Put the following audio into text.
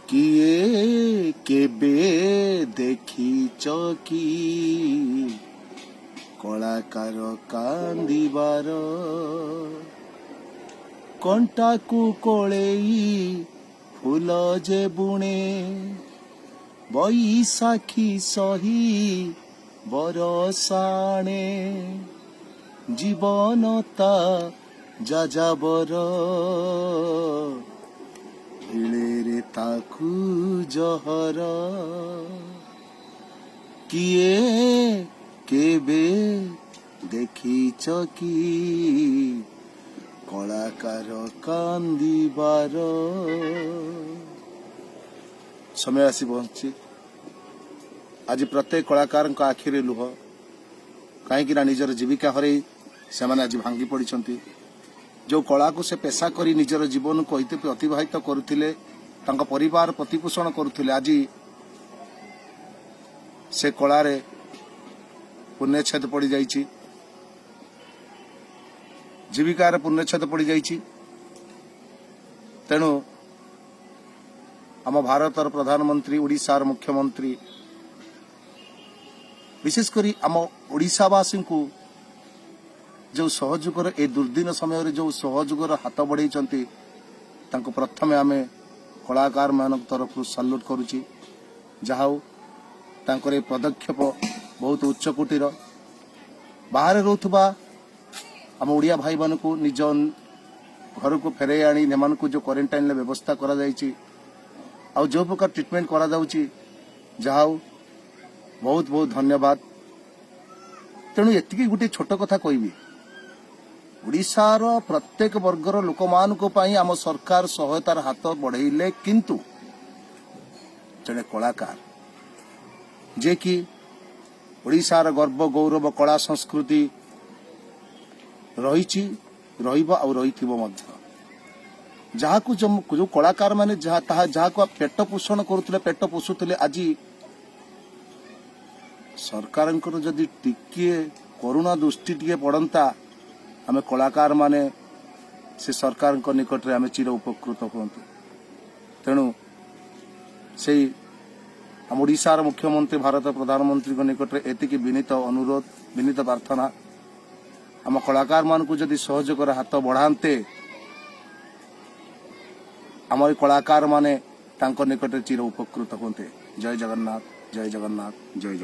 किए केबे देखिच कि कलाकार कांदिबार कंटाकू कोलेई फूल जे बुणे बैसाखी सही बरसाणे जीवनता जाजाबर भिड़े ताकू जहर किए केबे देखिच कि कलाकार कांदिबार समय आसी पहुंची आज प्रत्येक कलाकार आखिरे लुह कहीं निजर जीविका हर से आज भांगी पड़ती जो कला को से पेशा करी निजर जीवन को अतिबाहित करुले परिवार प्रतिपोषण करुले आज से कलार पुण्यछेद पड़ जाइए जीविकार पुण्यछेद पड़ जाइए तेणु आम भारतर प्रधानमंत्री ओडिशार मुख्यमंत्री विशेषकर आम ओडिशावासी को जो सहयोगर ए दुर्दिन समय जो सहयोगर हाथ बढ़ाई प्रथम आम कलाकार मान तरफ साल्यूट करुच्ची जहाँ तांकर पदक्षेप बहुत उच्चकोटीर बाहर रोथुबा आम ओडिया भाई मान को निज घर को फेरे आनी को जो क्वारंटाइन व्यवस्था करा जायछि आउ जो प्रकार ट्रिटमेंट करा जाउछि जहाँ बहुत बहुत धन्यवाद। तेणु एतिकी गोटे छोट कथा कहबी ओडिशार प्रत्येक वर्गर लोक मानक पई आम सरकार सहायतार हाथ बढ़ाइले किंतु जड़े कलाकार जे कि ओडिशार गर्व गौरव कला संस्कृति रही जहाँ को जो कलाकार माने जहाँ को पेट पोषण करुले पेट पोषुले आज सरकार जदि टिके करुणा दृष्टि टिके पड़ता आम कलाकार माने से सरकार निकट में आम चिर उपकृत हूँ। तेणु से आम ओडिशार मुख्यमंत्री भारत प्रधानमंत्री निकट में एतिकी विनीत अनुरोध विनीत प्रार्थना आम कलाकार मान को जदि सहयोगर हाथ बढ़ाते आम कलाकार माने तांको निकट चिर उपकृत होते। जय जगन्नाथ जय जगन्नाथ जय जगन्नाथ।